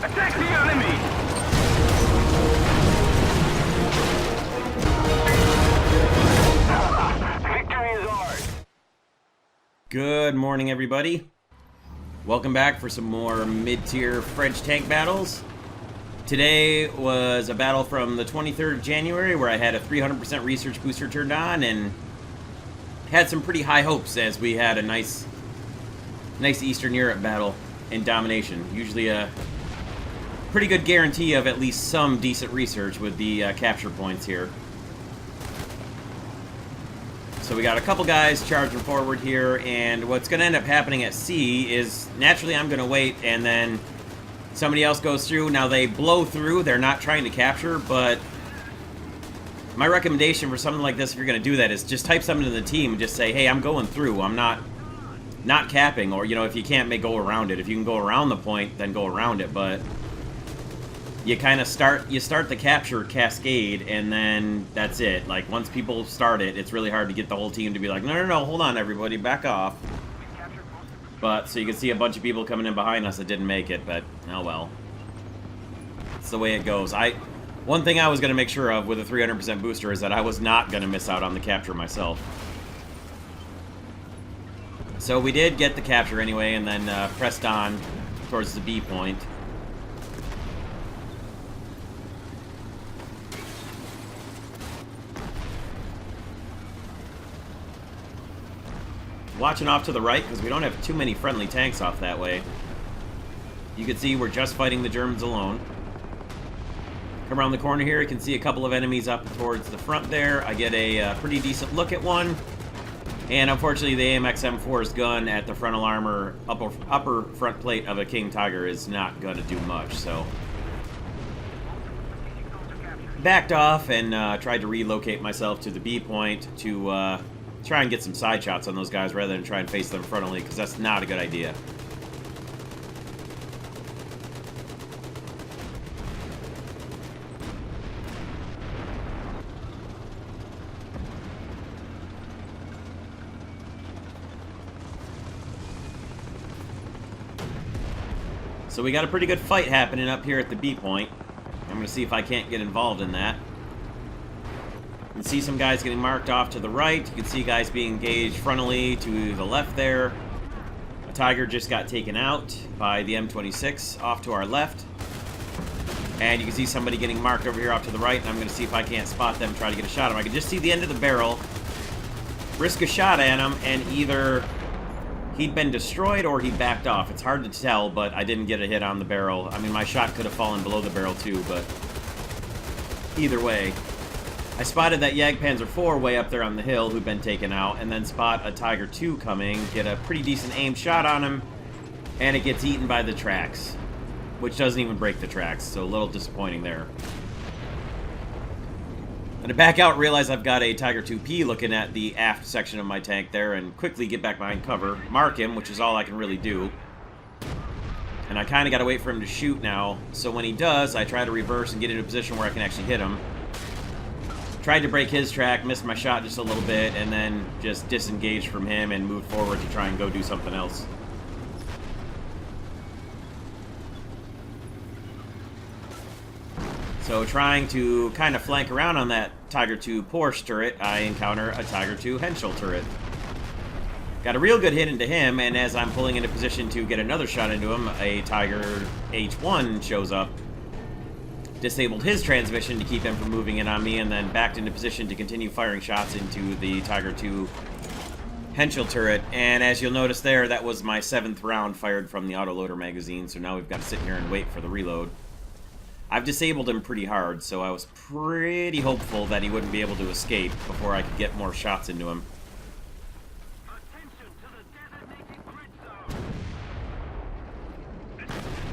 Attack the enemy! Victory is ours! Good morning, everybody. Welcome back for some more mid-tier French tank battles. Today was a battle from the 23rd of January where I had a 300% research booster turned on and had some pretty high hopes as we had a nice Eastern Europe battle in domination. Usually a pretty good guarantee of at least some decent research with the capture points here. So we got a couple guys charging forward here, and what's going to end up happening at sea is naturally I'm going to wait, and then somebody else goes through. Now they blow through, they're not trying to capture, but my recommendation for something like this, if you're going to do that, is just type something to the team and just say, hey, I'm going through, I'm not capping, or, you know, if you can't go around it. If you can go around the point, then go around it, but you kind of start the capture cascade, and then that's it. Like, once people start it, it's really hard to get the whole team to be like, no, hold on, everybody, back off. But, so you can see a bunch of people coming in behind us that didn't make it, but, oh well. It's the way it goes. One thing I was going to make sure of with a 300% booster is that I was not going to miss out on the capture myself. So we did get the capture anyway, and then pressed on towards the B point. Watching off to the right, because we don't have too many friendly tanks off that way. You can see we're just fighting the Germans alone. Come around the corner here, you can see a couple of enemies up towards the front there. I get a pretty decent look at one. And unfortunately, the AMX M4's gun at the frontal armor, upper front plate of a King Tiger is not going to do much, so backed off and tried to relocate myself to the B point to try and get some side shots on those guys rather than try and face them frontally, because that's not a good idea. So we got a pretty good fight happening up here at the B point. I'm going to see if I can't get involved in that. You can see some guys getting marked off to the right. You can see guys being engaged frontally to the left there. A Tiger just got taken out by the M26 off to our left. And you can see somebody getting marked over here off to the right, and I'm going to see if I can't spot them, try to get a shot at him. I can just see the end of the barrel, risk a shot at him, and either he'd been destroyed or he backed off. It's hard to tell, but I didn't get a hit on the barrel. I mean, my shot could have fallen below the barrel too, but either way. I spotted that Jagdpanzer IV way up there on the hill who'd been taken out, and then spot a Tiger II coming, get a pretty decent aimed shot on him, and it gets eaten by the tracks, which doesn't even break the tracks, so a little disappointing there. And to back out, realize I've got a Tiger II-P looking at the aft section of my tank there, and quickly get back behind cover, mark him, which is all I can really do. And I kind of got to wait for him to shoot now, so when he does, I try to reverse and get in a position where I can actually hit him. Tried to break his track, missed my shot just a little bit, and then just disengaged from him and moved forward to try and go do something else. So trying to kind of flank around on that Tiger II Porsche turret, I encounter a Tiger II Henschel turret. Got a real good hit into him, and as I'm pulling into position to get another shot into him, a Tiger H1 shows up. Disabled his transmission to keep him from moving in on me, and then backed into position to continue firing shots into the Tiger II Henschel turret. And as you'll notice there, that was my 7th round fired from the autoloader magazine, so now we've got to sit here and wait for the reload. I've disabled him pretty hard, so I was pretty hopeful that he wouldn't be able to escape before I could get more shots into him.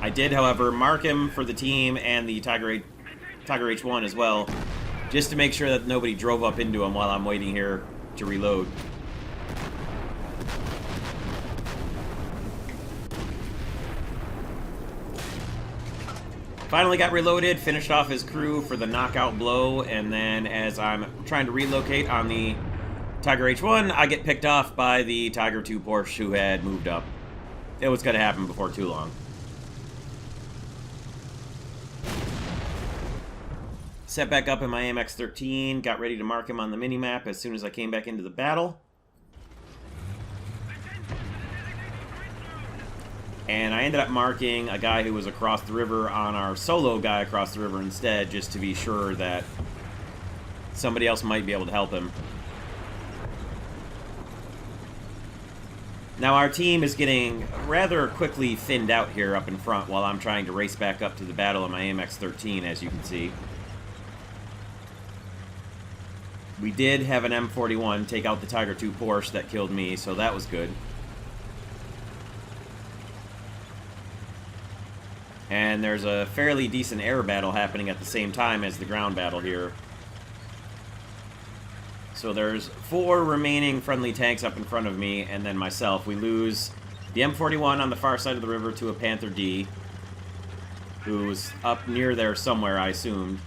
I did, however, mark him for the team and the Tiger H1 as well, just to make sure that nobody drove up into him while I'm waiting here to reload. Finally got reloaded, finished off his crew for the knockout blow, and then as I'm trying to relocate on the Tiger H1, I get picked off by the Tiger II Porsche who had moved up. It was going to happen before too long. Set back up in my AMX-13, got ready to mark him on the minimap as soon as I came back into the battle. And I ended up marking a guy who was across the river on our solo guy across the river instead, just to be sure that somebody else might be able to help him. Now our team is getting rather quickly thinned out here up in front while I'm trying to race back up to the battle in my AMX-13, as you can see. We did have an M41 take out the Tiger II Porsche that killed me, so that was good. And there's a fairly decent air battle happening at the same time as the ground battle here. So there's 4 remaining friendly tanks up in front of me, and then myself. We lose the M41 on the far side of the river to a Panther D, who's up near there somewhere, I assumed.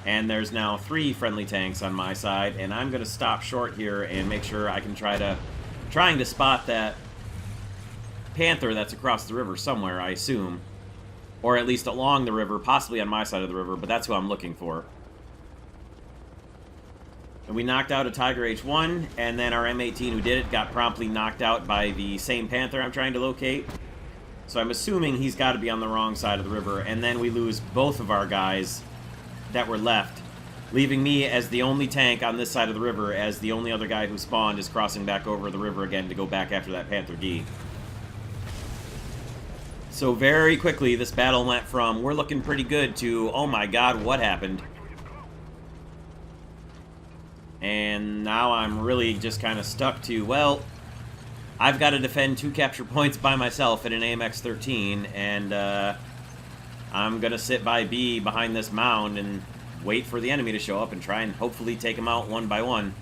And there's now 3 friendly tanks on my side, and I'm going to stop short here and make sure I can trying to spot that Panther that's across the river somewhere, I assume. Or at least along the river, possibly on my side of the river, but that's who I'm looking for. And we knocked out a Tiger H1, and then our M18 who did it got promptly knocked out by the same Panther I'm trying to locate. So I'm assuming he's got to be on the wrong side of the river, and then we lose both of our guys that were left, leaving me as the only tank on this side of the river, as the only other guy who spawned is crossing back over the river again to go back after that Panther D. So very quickly, this battle went from, we're looking pretty good, to, oh my god, what happened? And now I'm really just kind of stuck to, well, I've got to defend 2 capture points by myself in an AMX-13, and I'm going to sit by B behind this mound and wait for the enemy to show up and try and hopefully take them out one by one,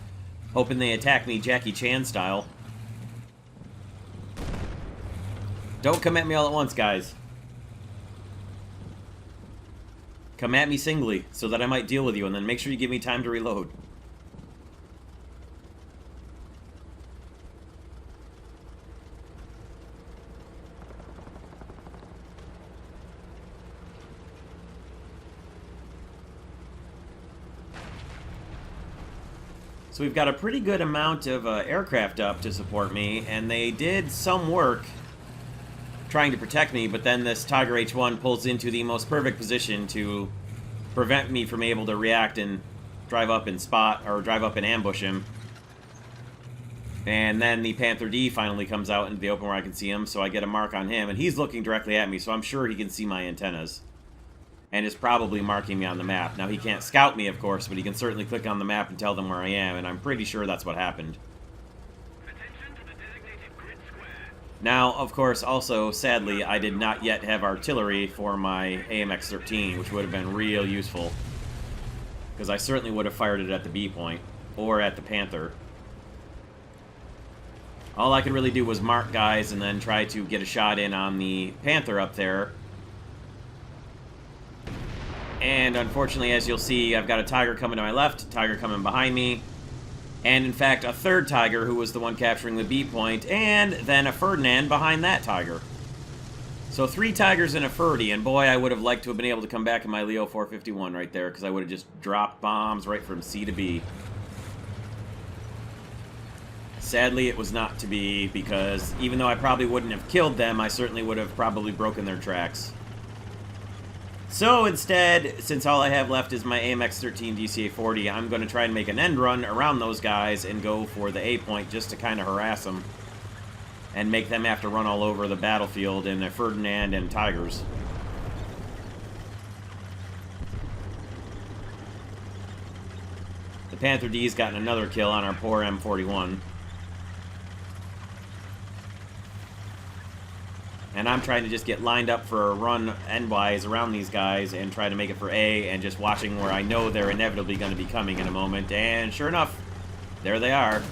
hoping they attack me Jackie Chan style. Don't come at me all at once, guys. Come at me singly, so that I might deal with you, and then make sure you give me time to reload. So we've got a pretty good amount of aircraft up to support me, and they did some work trying to protect me, but then this Tiger H1 pulls into the most perfect position to prevent me from able to react and drive up and ambush him. And then the Panther D finally comes out into the open where I can see him, so I get a mark on him, and he's looking directly at me, so I'm sure he can see my antennas. And is probably marking me on the map. Now, he can't scout me, of course, but he can certainly click on the map and tell them where I am, and I'm pretty sure that's what happened. Now, of course, also, sadly, I did not yet have artillery for my AMX-13, which would have been real useful. Because I certainly would have fired it at the B point, or at the Panther. All I could really do was mark guys and then try to get a shot in on the Panther up there. And unfortunately, as you'll see, I've got a Tiger coming to my left, a Tiger coming behind me, and in fact, a third Tiger who was the one capturing the B point, and then a Ferdinand behind that Tiger. So 3 Tigers and a Ferdy, and boy, I would have liked to have been able to come back in my Leo 451 right there, because I would have just dropped bombs right from C to B. Sadly, it was not to be, because even though I probably wouldn't have killed them, I certainly would have probably broken their tracks. So instead, since all I have left is my AMX-13 DCA-40, I'm going to try and make an end run around those guys and go for the A point just to kind of harass them and make them have to run all over the battlefield in a Ferdinand and Tigers. The Panther D's gotten another kill on our poor M41. And I'm trying to just get lined up for a run endwise around these guys and try to make it for A, and just watching where I know they're inevitably going to be coming in a moment. And sure enough, there they are.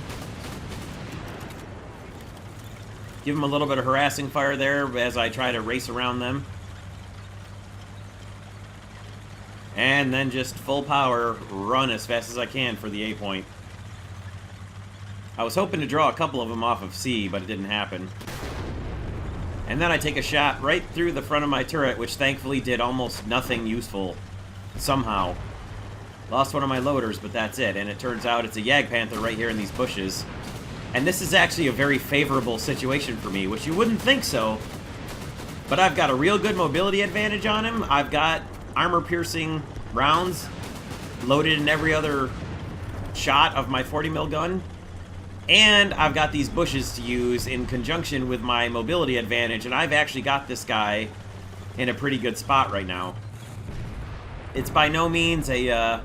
Give them a little bit of harassing fire there as I try to race around them. And then just full power, run as fast as I can for the A point. I was hoping to draw a couple of them off of C, but it didn't happen. And then I take a shot right through the front of my turret, which thankfully did almost nothing useful somehow. Lost one of my loaders, but that's it. And it turns out it's a Jagdpanther right here in these bushes. And this is actually a very favorable situation for me, which you wouldn't think so. But I've got a real good mobility advantage on him. I've got armor-piercing rounds loaded in every other shot of my 40mm gun. And I've got these bushes to use in conjunction with my mobility advantage, and I've actually got this guy in a pretty good spot right now. It's by no means a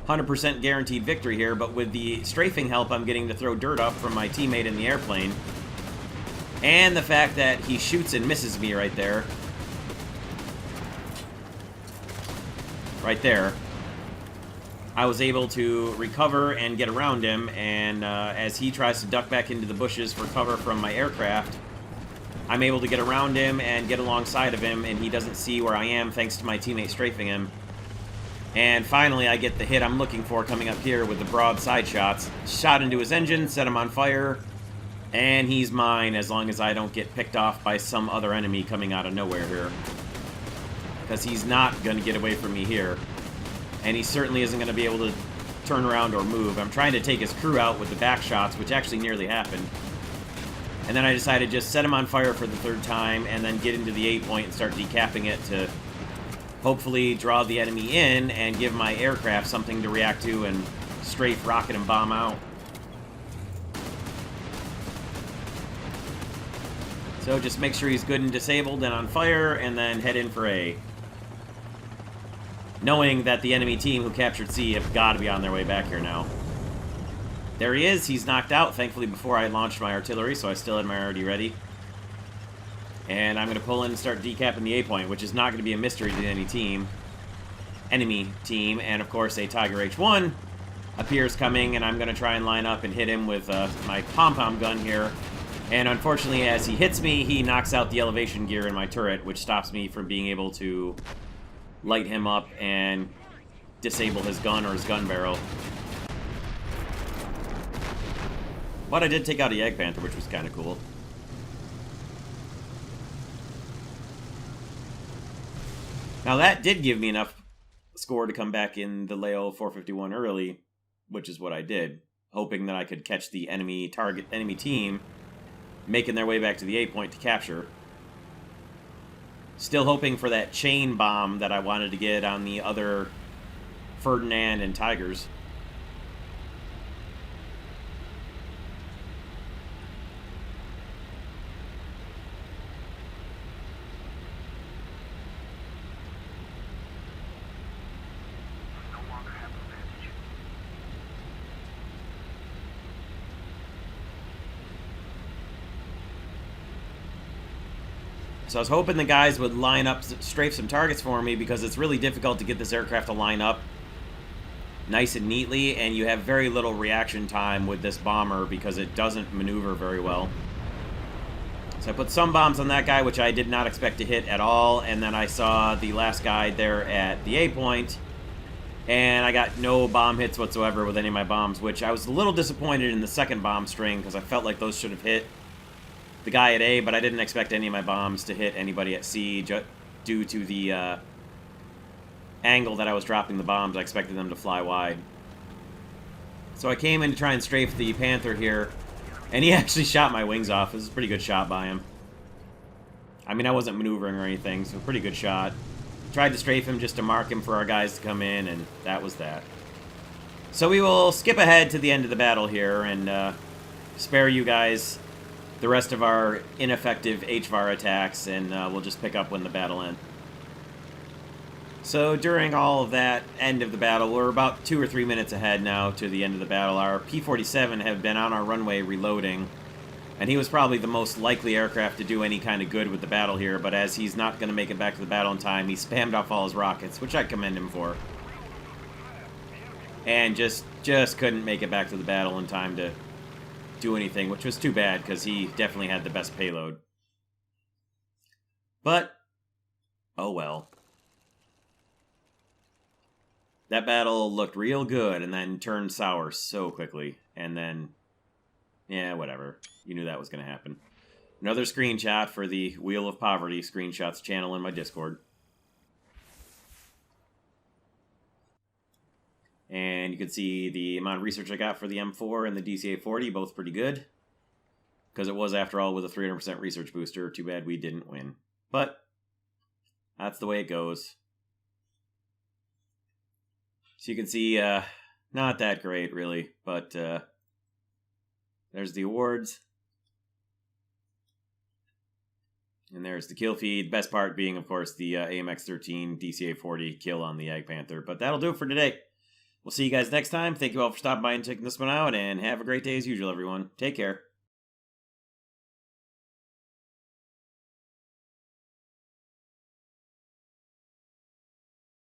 100% guaranteed victory here, but with the strafing help I'm getting to throw dirt up from my teammate in the airplane, and the fact that he shoots and misses me right there, I was able to recover and get around him, and as he tries to duck back into the bushes for cover from my aircraft, I'm able to get around him and get alongside of him, and he doesn't see where I am thanks to my teammate strafing him. And finally, I get the hit I'm looking for coming up here with the broadside shots. Shot into his engine, set him on fire, and he's mine as long as I don't get picked off by some other enemy coming out of nowhere here. Because he's not going to get away from me here. And he certainly isn't going to be able to turn around or move. I'm trying to take his crew out with the back shots, which actually nearly happened. And then I decided to just set him on fire for the third time, and then get into the 8-point and start decapping it to hopefully draw the enemy in and give my aircraft something to react to and strafe, rocket, and bomb out. So just make sure he's good and disabled and on fire, and then head in for A. Knowing that the enemy team who captured C have got to be on their way back here now. There he is. He's knocked out, thankfully, before I launched my artillery, so I still had my arty ready. And I'm going to pull in and start decapping the A-point, which is not going to be a mystery to any team. Enemy team. And, of course, a Tiger H-1 appears coming, and I'm going to try and line up and hit him with my pom-pom gun here. And, unfortunately, as he hits me, he knocks out the elevation gear in my turret, which stops me from being able to light him up and disable his gun or his gun barrel. But I did take out a Jagdpanther, which was kind of cool. Now that did give me enough score to come back in the Leo 451 early, which is what I did, hoping that I could catch the enemy team making their way back to the A-point to capture. Still hoping for that chain bomb that I wanted to get on the other Ferdinand and Tigers. So I was hoping the guys would line up, strafe some targets for me, because it's really difficult to get this aircraft to line up nice and neatly, and you have very little reaction time with this bomber because it doesn't maneuver very well. So I put some bombs on that guy, which I did not expect to hit at all, and then I saw the last guy there at the A-point, and I got no bomb hits whatsoever with any of my bombs, which I was a little disappointed in the second bomb string, because I felt like those should have hit the guy at A, but I didn't expect any of my bombs to hit anybody at C due to the angle that I was dropping the bombs. I expected them to fly wide. So I came in to try and strafe the Panther here, and he actually shot my wings off. This is a pretty good shot by him. I mean, I wasn't maneuvering or anything, so pretty good shot. Tried to strafe him just to mark him for our guys to come in, and that was that. So we will skip ahead to the end of the battle here and spare you guys the rest of our ineffective HVAR attacks, and we'll just pick up when the battle ends. So during all of that end of the battle, we're about 2 or 3 minutes ahead now to the end of the battle. Our P-47 have been on our runway reloading, and he was probably the most likely aircraft to do any kind of good with the battle here, but as he's not going to make it back to the battle in time, he spammed off all his rockets, which I commend him for. And just couldn't make it back to the battle in time to do anything, which was too bad, because he definitely had the best payload. But, oh well. That battle looked real good, and then turned sour so quickly. And then, yeah, whatever. You knew that was going to happen. Another screenshot for the Wheel of Poverty screenshots channel in my Discord. And you can see the amount of research I got for the M4 and the DCA-40, both pretty good. Because it was, after all, with a 300% research booster. Too bad we didn't win. But that's the way it goes. So you can see, not that great, really. But there's the awards. And there's the kill feed. Best part being, of course, the AMX-13 DCA-40 kill on the Ag Panther. But that'll do it for today. We'll see you guys next time. Thank you all for stopping by and checking this one out. And have a great day as usual, everyone. Take care.